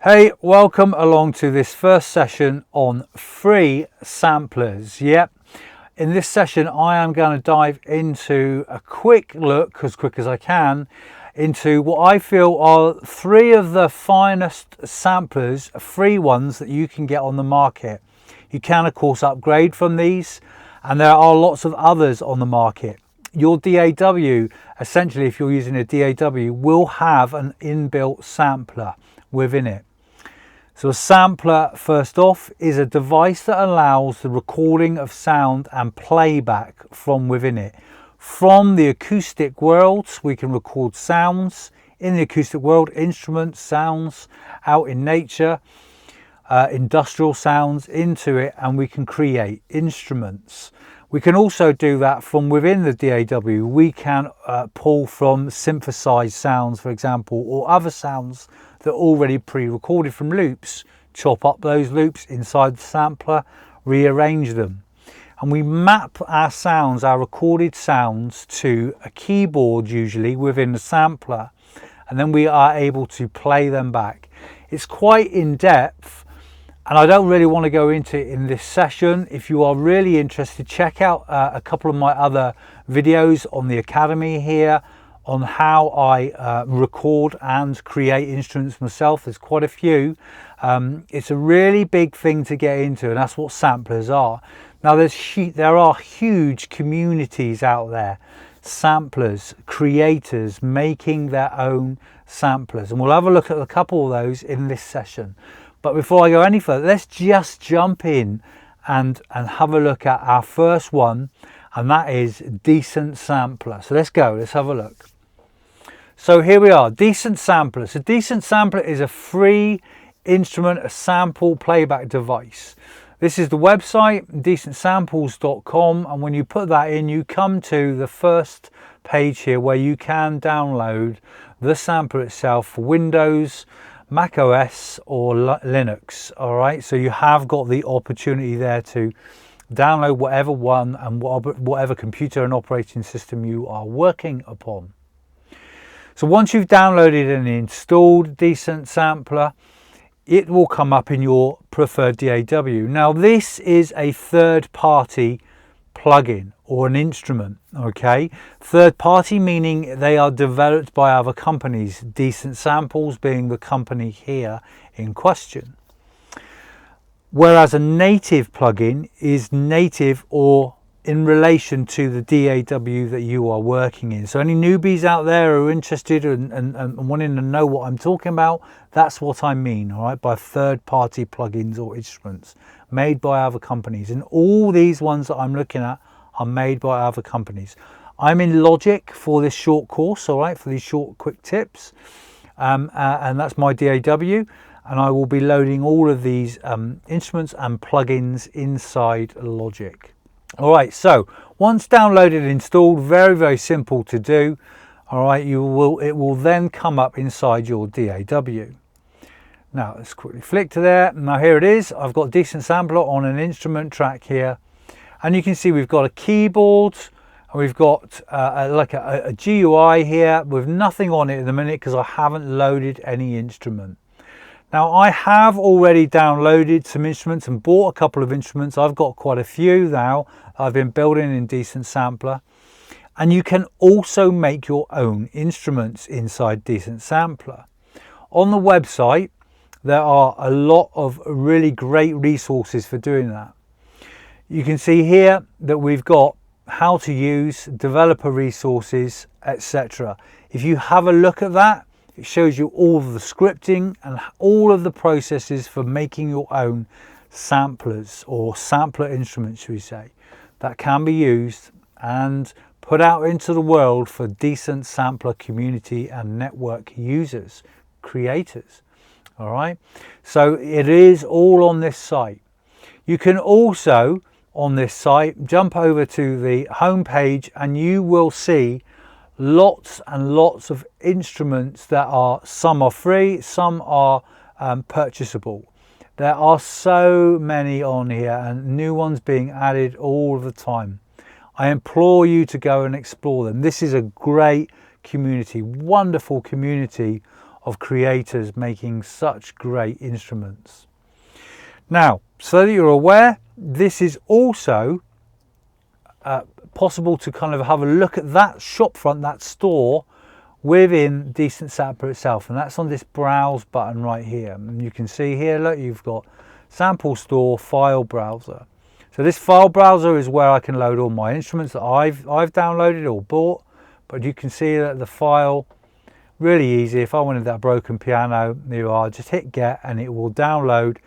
Hey, welcome along to this first session on free samplers. Yep, in this session I am going to dive into a quick look, as quick as I can, into what I feel are three of the finest samplers, free ones that you can get on the market. You can of course upgrade from these, and there are lots of others on the market. Your DAW, essentially if you're using a DAW, will have an inbuilt sampler within it. So a sampler, first off, is a device that allows the recording of sound and playback from within it. From the acoustic world, we can record sounds in the acoustic world, instruments, sounds out in nature, industrial sounds into it, and we can create instruments. We can also do that from within the DAW. We can pull from synthesized sounds, for example, or other sounds that are already pre-recorded from loops, chop up those loops inside the sampler, rearrange them. And we map our sounds, our recorded sounds, to a keyboard usually within the sampler, and then we are able to play them back. It's quite in depth, and I don't really want to go into it in this session. If you are really interested, check out a couple of my other videos on the Academy here on how I record and create instruments myself. There's quite a few. It's a really big thing to get into, and that's what samplers are. Now there are huge communities out there, samplers, creators making their own samplers, and we'll have a look at a couple of those in this session. But before I go any further, let's just jump in and have a look at our first one, and that is Decent Sampler. So let's have a look. So here we are, Decent Sampler. So Decent Sampler is a free instrument, a sample playback device. This is the website, decentsamples.com, and when you put that in, you come to the first page here where you can download the sampler itself for Windows, Mac OS or Linux. All right, so you have got the opportunity there to download whatever one and whatever computer and operating system you are working upon. So once you've downloaded and installed Decent Sampler, it will come up in your preferred DAW. Now this is a third-party plugin or an instrument, okay? Third party meaning they are developed by other companies, Decent Samples being the company here in question. Whereas a native plugin is native or in relation to the DAW that you are working in. So any newbies out there who are interested and wanting to know what I'm talking about, that's what I mean, all right, by third-party plugins or instruments made by other companies. And all these ones that I'm looking at are made by other companies. I'm in Logic for this short course, all right, for these short quick tips, and that's my DAW, and I will be loading all of these instruments and plugins inside Logic. All right, so once downloaded and installed, very simple to do. All right, it will then come up inside your DAW. Now let's quickly flick to there. Now here it is. I've got Decent Sampler on an instrument track here, and you can see we've got a keyboard and we've got like a GUI here with nothing on it at the minute because I haven't loaded any instrument. Now I have already downloaded some instruments and bought a couple of instruments. I've got quite a few now I've been building in Decent Sampler, and you can also make your own instruments inside Decent Sampler. On the website there are a lot of really great resources for doing that. You can see here that we've got how to use, developer resources, etc. If you have a look at that, it shows you all of the scripting and all of the processes for making your own samplers or sampler instruments, should we say, that can be used and put out into the world for Decent Sampler community and network users, creators. All right, so it is all on this site. You can also on this site jump over to the home page and you will see lots and lots of instruments that are, some are free, some are purchasable. There are so many on here and new ones being added all the time. I implore you to go and explore them. This is a great community, wonderful community of creators making such great instruments. Now, so that you're aware, this is also possible to kind of have a look at that shop front, that store within Decent Sampler itself, and that's on this browse button right here. And you can see here, look, you've got sample store, file browser. So this file browser is where I can load all my instruments that I've downloaded or bought, but you can see that the file, really easy. If I wanted that broken piano, there you are, just hit get and it will download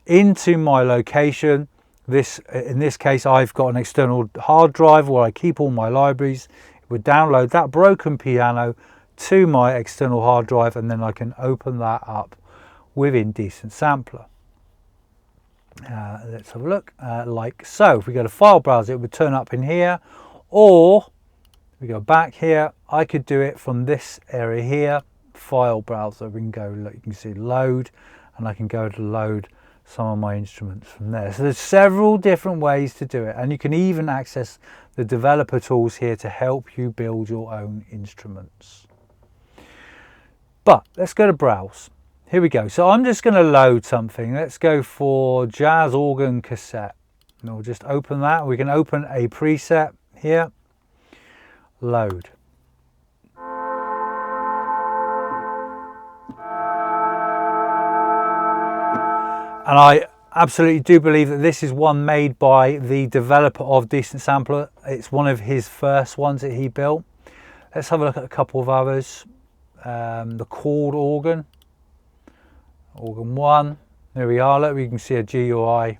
into my location. In this case, I've got an external hard drive where I keep all my libraries. It would download that broken piano to my external hard drive, and then I can open that up within Decent Sampler. Let's have a look, like so. If we go to file browser, it would turn up in here, or we go back here, I could do it from this area here, file browser. We can go, look, you can see load, and I can go to load some of my instruments from there. So there's several different ways to do it, and you can even access the developer tools here to help you build your own instruments. But let's go to browse. Here we go. So I'm just going to load something. Let's go for jazz organ cassette, and we'll just open that. We can open a preset here, load. And I absolutely do believe that this is one made by the developer of Decent Sampler. It's one of his first ones that he built. Let's have a look at a couple of others. The chord organ, organ 1. There we are. Look, we can see a GUI.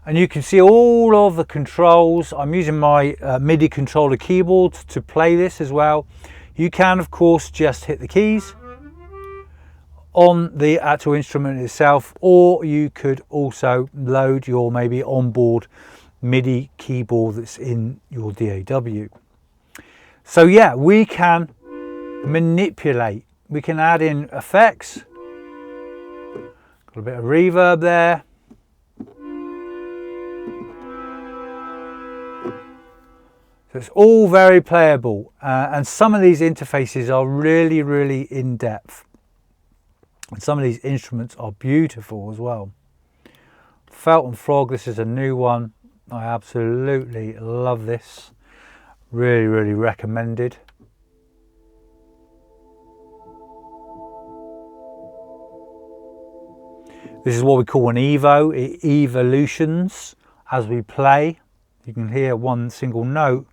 And you can see all of the controls. I'm using my MIDI controller keyboard to play this as well. You can, of course, just hit the keys on the actual instrument itself, or you could also load your maybe onboard MIDI keyboard that's in your DAW. So yeah, we can manipulate. We can add in effects. Got a bit of reverb there. So it's all very playable, and some of these interfaces are really, really in depth. And some of these instruments are beautiful as well. Felton Frog, this is a new one. I absolutely love this. Really, really recommended. This is what we call an Evo. It evolutions as we play. You can hear one single note.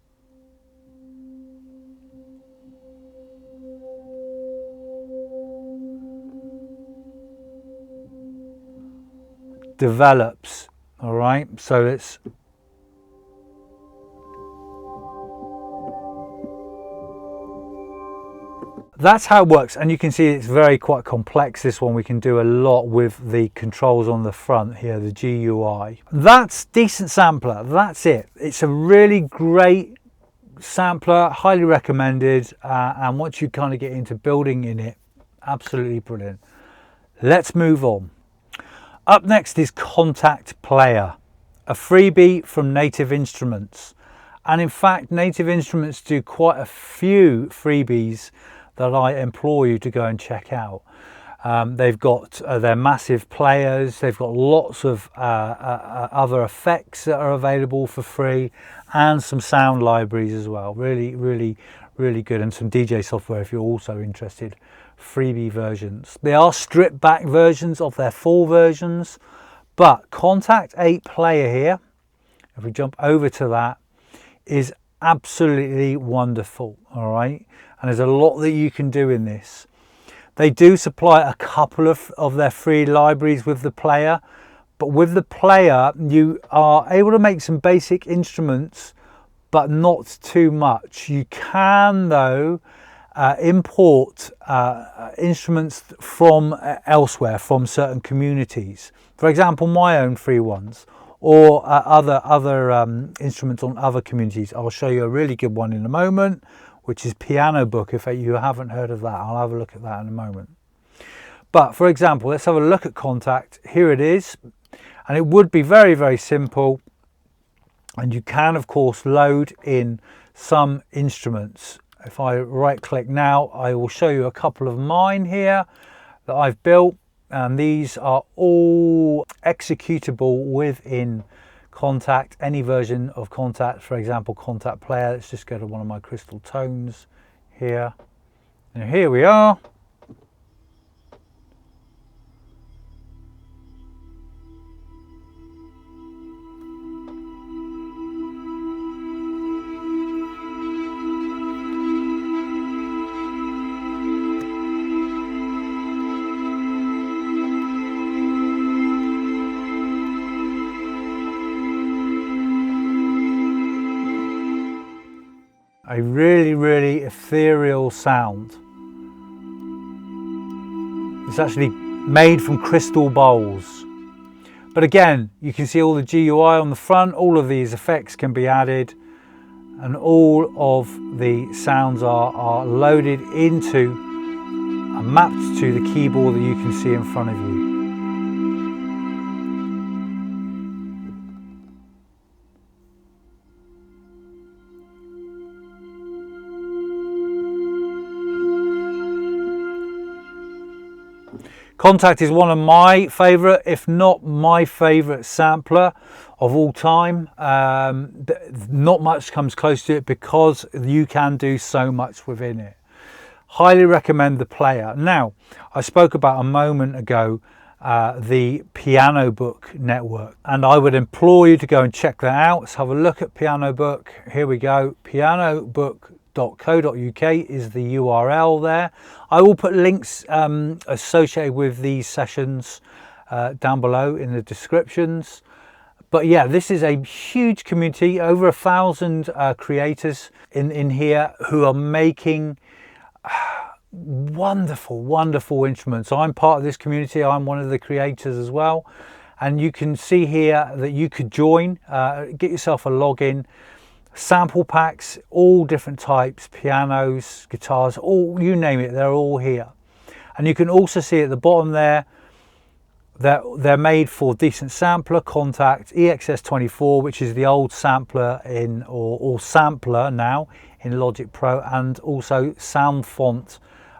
Develops, all right, so it's that's how it works. And you can see it's very quite complex, this one. We can do a lot with the controls on the front here, the GUI. That's Decent Sampler. That's it. It's a really great sampler, highly recommended, and once you kind of get into building in it, absolutely brilliant. Let's move on. Up next is Kontakt Player, a freebie from Native Instruments. And in fact, Native Instruments do quite a few freebies that I implore you to go and check out. They've got their massive players, they've got lots of other effects that are available for free, and some sound libraries as well. Really, really, really good, and some DJ software if you're also interested. Freebie versions. They are stripped back versions of their full versions, but Kontakt 8 Player here, if we jump over to that, is absolutely wonderful. All right, and there's a lot that you can do in this. They do supply a couple of their free libraries with the player, but with the player you are able to make some basic instruments, but not too much. You can though import instruments from elsewhere, from certain communities. For example, my own free ones, or other instruments on other communities. I'll show you a really good one in a moment, which is Piano Book. If you haven't heard of that, I'll have a look at that in a moment. But for example, let's have a look at Kontakt. Here it is, and it would be very, very simple And you can, of course, load in some instruments. If I right click now, I will show you a couple of mine here that I've built, and these are all executable within Kontakt, any version of Kontakt, for example Kontakt Player. Let's just go to one of my crystal tones here, and here we are. A really, really ethereal sound. It's actually made from crystal bowls. But again, you can see all the GUI on the front. All of these effects can be added, and all of the sounds are loaded into and mapped to the keyboard that you can see in front of you. Kontakt is one of my favourite, if not my favourite sampler of all time. Not much comes close to it because you can do so much within it. Highly recommend the player. Now, I spoke about a moment ago the Piano Book network, and I would implore you to go and check that out. Let's have a look at Piano Book. Here we go. pianobook.co.uk is the URL there. I will put links associated with these sessions down below in the descriptions. But yeah, this is a huge community, over 1,000 creators in here who are making wonderful instruments. I'm part of this community. I'm one of the creators as well. And you can see here that you could join, get yourself a login. Sample packs, all different types, pianos, guitars, all, you name it, they're all here. And you can also see at the bottom there that they're made for Decent Sampler, Kontakt, EXS24, which is the old sampler in, or sampler now in Logic Pro, and also SoundFont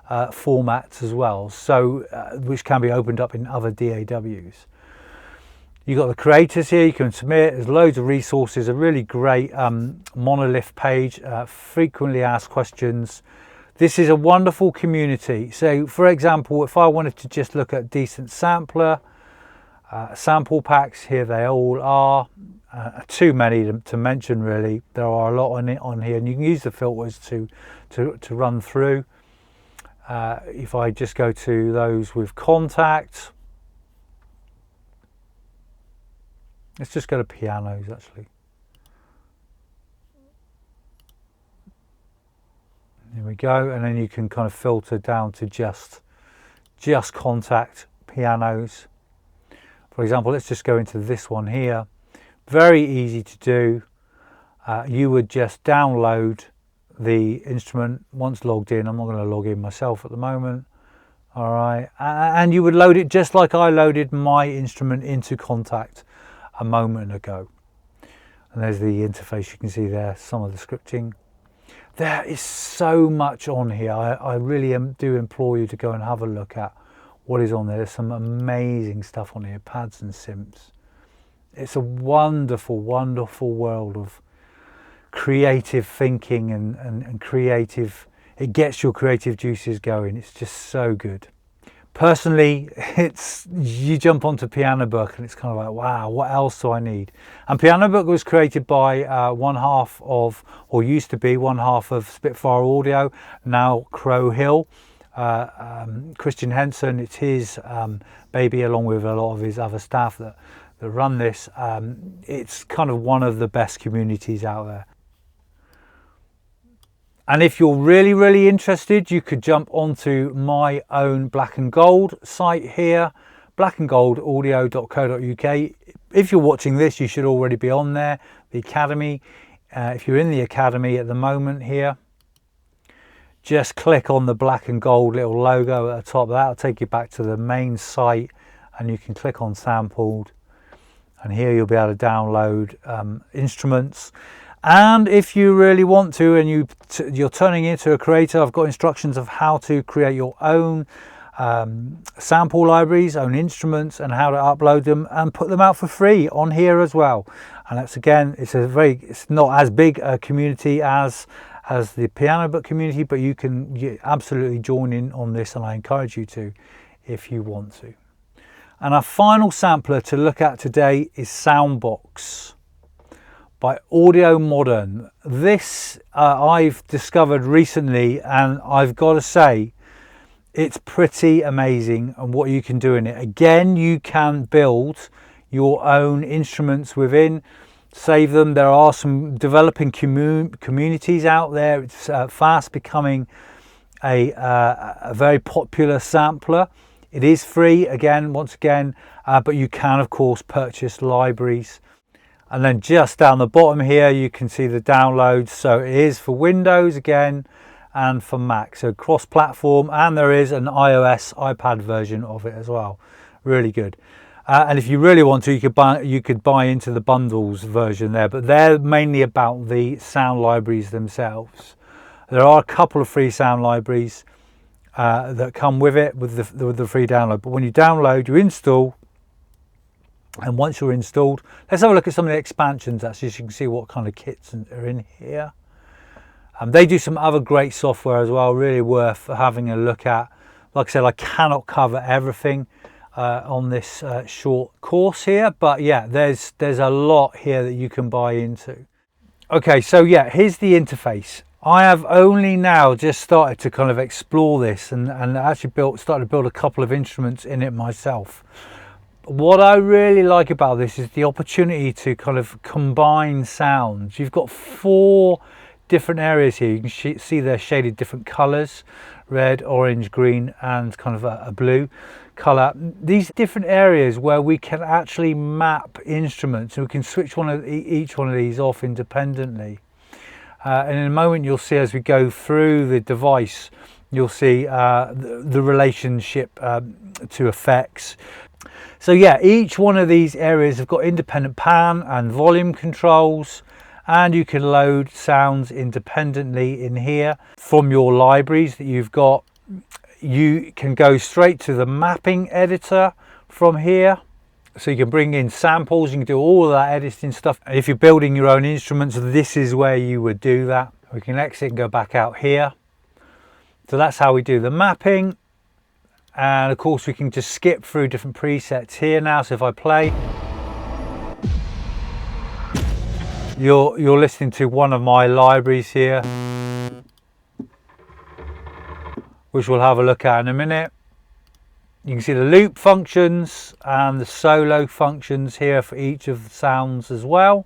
formats as well, so which can be opened up in other DAWs. You've got the creators here, you can submit, there's loads of resources, a really great monolith page, frequently asked questions. This is a wonderful community. So for example, if I wanted to just look at Decent Sampler, sample packs, here they all are. Too many to mention really. There are a lot on here, and you can use the filters to run through. If I just go to those with Kontakt, let's just go to pianos actually. Here we go, and then you can kind of filter down to just Kontakt pianos. For example, let's just go into this one here. Very easy to do. You would just download the instrument once logged in. I'm not going to log in myself at the moment. All right, and you would load it just like I loaded my instrument into Kontakt a moment ago. And there's the interface, you can see there some of the scripting. There is so much on here. I really do implore you to go and have a look at what is on there. There's some amazing stuff on here, pads and synths. It's a wonderful world of creative thinking and creative, it gets your creative juices going. It's just so good. Personally, you jump onto Piano Book and it's kind of like, wow, what else do I need? And Piano Book was created by one half of, or used to be one half of Spitfire Audio, now Crow Hill. Christian Henson, it's his baby, along with a lot of his other staff that run this. It's kind of one of the best communities out there. And if you're really interested, you could jump onto my own Black and Gold site here, blackandgoldaudio.co.uk. If you're watching this, you should already be on there, the Academy. If you're in the Academy at the moment here, just click on the Black and Gold little logo at the top. That'll take you back to the main site, and you can click on Sampled, and here you'll be able to download instruments. And if you really want to, and you're turning into a creator, I've got instructions of how to create your own sample libraries, own instruments, and how to upload them and put them out for free on here as well. And that's, again, it's not as big a community as the Piano Book community, but you can absolutely join in on this, and I encourage you to if you want to. And our final sampler to look at today is Soundbox by Audio Modern. This I've discovered recently, and I've got to say it's pretty amazing and what you can do in it. Again, you can build your own instruments within, save them. There are some developing communities out there. It's fast becoming a very popular sampler. It is free, once again, but you can of course purchase libraries. And then just down the bottom here you can see the downloads. So it is for Windows again and for Mac, so cross-platform, and there is an iOS iPad version of it as well. Really good. And if you really want to, you could buy into the bundles version there, but they're mainly about the sound libraries themselves. There are a couple of free sound libraries that come with it, with the free download. But when you download, you install, and once you're installed, let's have a look at some of the expansions actually, so you can see what kind of kits are in here. They do some other great software as well, really worth having a look at. Like I said, I cannot cover everything on this short course here, but yeah, there's a lot here that you can buy into. Okay, so yeah, here's the interface. I have only now just started to kind of explore this and actually started to build a couple of instruments in it myself. What I really like about this is the opportunity to kind of combine sounds. You've got 4 different areas here. You can see they're shaded different colors: red, orange, green, and kind of a blue color. These different areas where we can actually map instruments, and we can switch each one of these off independently. And in a moment you'll see, as we go through the device, you'll see the relationship to effects. So yeah, each one of these areas have got independent pan and volume controls, and you can load sounds independently in here from your libraries that you've got. You can go straight to the mapping editor from here, so you can bring in samples, you can do all of that editing stuff. If you're building your own instruments, this is where you would do that. We can exit and go back out here. So that's how we do the mapping. And of course we can just skip through different presets here now. So if I play, you're listening to one of my libraries here, which we'll have a look at in a minute. You can see the loop functions and the solo functions here for each of the sounds as well.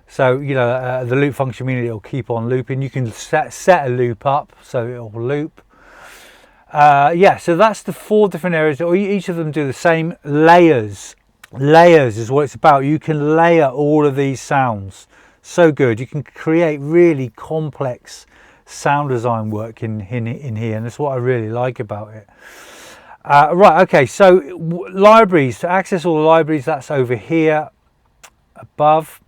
So, you know, the loop function meaning it'll keep on looping. You can set a loop up so it'll loop. Yeah, so that's the 4 different areas. Each of them do the same. Layers is what it's about. You can layer all of these sounds. So good. You can create really complex sound design work in here, and that's what I really like about it. Right, okay, so libraries, to access all the libraries, that's over here above,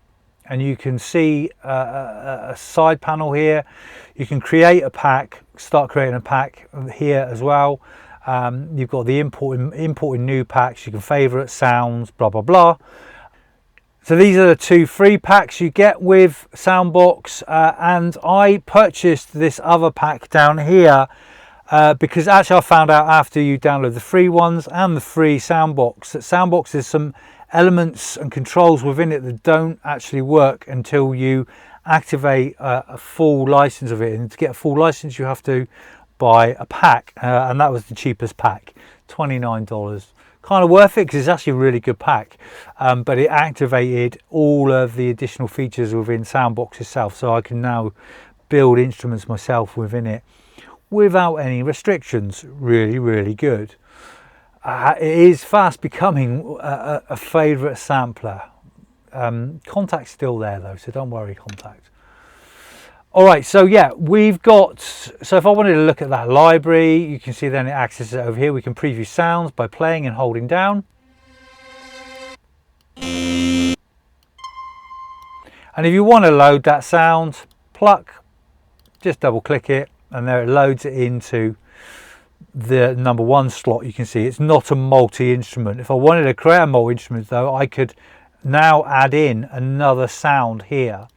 and you can see a side panel here. You can create a pack, start creating a pack here as well. You've got the importing new packs, you can favorite sounds, blah blah blah. So these are the 2 free packs you get with Soundbox, and I purchased this other pack down here because actually I found out after you download the free ones and the free Soundbox that Soundbox has some elements and controls within it that don't actually work until you activate a full license of it. And to get a full license you have to buy a pack, and that was the cheapest pack, $29. Kind of worth it because it's actually a really good pack, but it activated all of the additional features within Soundbox itself, so I can now build instruments myself within it without any restrictions. Really good. It is fast becoming a favorite sampler. Kontact's still there though, so don't worry, Kontact. All right, so yeah, we've got, so if I wanted to look at that library, you can see then it accesses it over here. We can preview sounds by playing and holding down. And if you want to load that sound, pluck, just double click it, and there it loads it into the number 1 slot. You can see it's not a multi-instrument. If I wanted to create a multi-instrument though, I could now add in another sound here.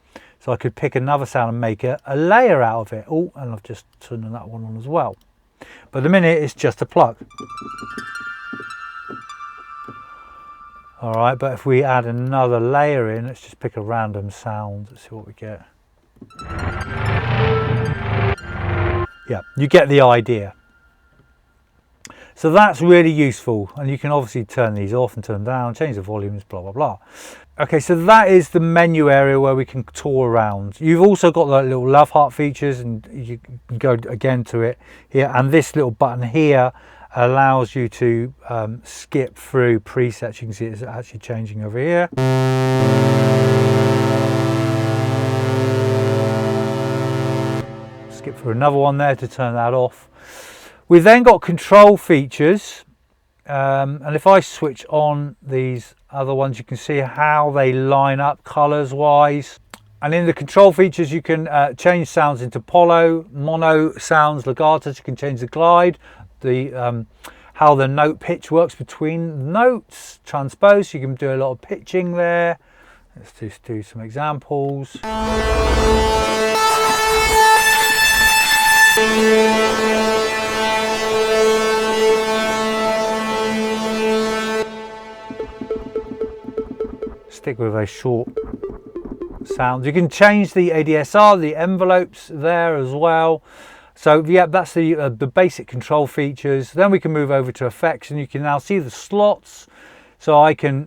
So I could pick another sound and make a layer out of it. Oh, and I've just turned that one on as well. But at the minute it's just a pluck. All right, but if we add another layer in, let's just pick a random sound. Let's see what we get. Yeah, you get the idea. So that's really useful, and you can obviously turn these off and turn them down, change the volumes, blah, blah, blah. Okay, so that is the menu area where we can tour around. You've also got the little love heart features, and you can go again to it here. And this little button here allows you to skip through presets. You can see it's actually changing over here. Skip through another one there to turn that off. We've then got control features, and if I switch on these other ones, you can see how they line up colors wise. And in the control features, you can change sounds into mono sounds, legatos. You can change the glide, how the note pitch works between notes, transpose. You can do a lot of pitching there. Let's just do some examples. Stick with a short sound. You can change the ADSR, the envelopes there as well. So yeah, that's the basic control features. Then we can move over to effects, and you can now see the slots. So I've got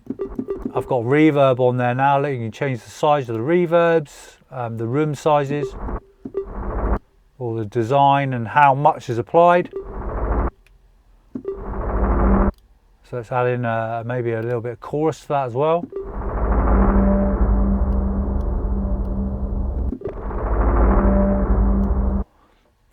reverb on there now. You can change the size of the reverbs, the room sizes, or the design and how much is applied. So let's add in maybe a little bit of chorus to that as well.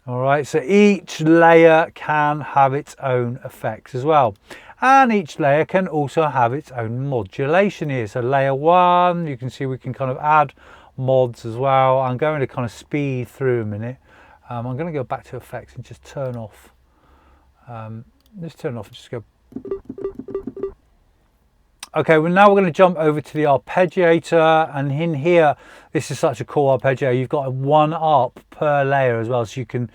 All right, so each layer can have its own effects as well. And each layer can also have its own modulation here. So layer 1, you can see we can kind of add mods as well. I'm going to kind of speed through a minute. I'm going to go back to effects and just turn off. Let's turn off and just go. Okay, well now we're going to jump over to the arpeggiator, and in here, this is such a cool arpeggiator. You've got 1 arp per layer as well, so you can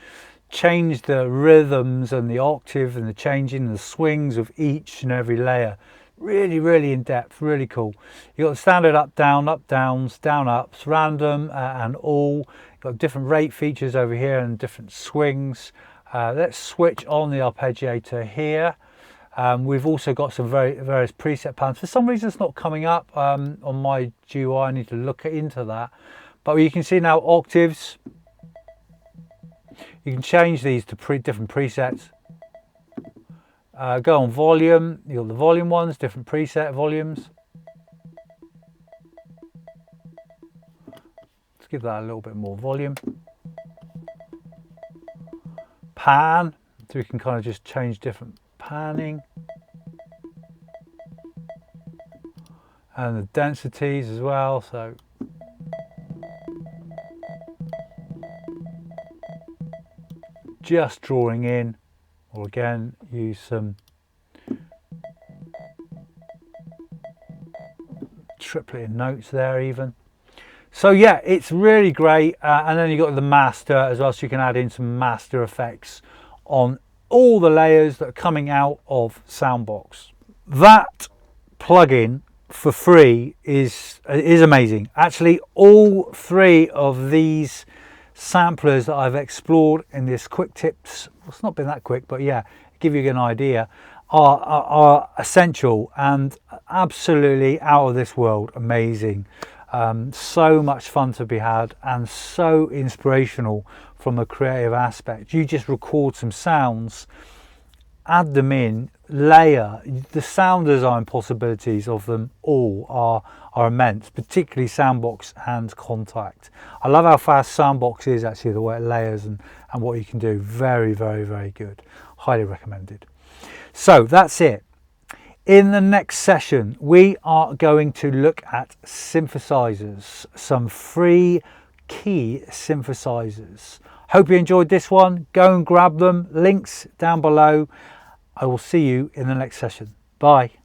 change the rhythms and the octave and the changing and the swings of each and every layer. Really, really in depth, really cool. You've got the standard up downs, down ups, random and all. You've got different rate features over here and different swings. Let's switch on the arpeggiator here. We've also got some various preset patterns. For some reason it's not coming up on my GUI. I need to look into that. But you can see now octaves. You can change these to different presets. Go on volume. You've got the volume ones, different preset volumes. Let's give that a little bit more volume. Pan, so we can kind of just change different panning. And the densities as well, so just drawing in, or again use some triplet in notes there even. So yeah, it's really great. And then you've got the master as well, so you can add in some master effects on all the layers that are coming out of Soundbox. That plugin for free is amazing. Actually, all 3 of these samplers that I've explored in this quick tips, well, it's not been that quick, but yeah, give you an idea, are essential and absolutely out of this world amazing. So much fun to be had and so inspirational from a creative aspect. You just record some sounds, add them in, layer. The sound design possibilities of them all are immense, particularly Soundbox and Kontakt. I love how fast Soundbox is actually, the way it layers and what you can do. Very, very, very good. Highly recommended. So that's it. In the next session, we are going to look at synthesizers, some free key synthesizers. Hope you enjoyed this one. Go and grab them. Links down below. I will see you in the next session. Bye.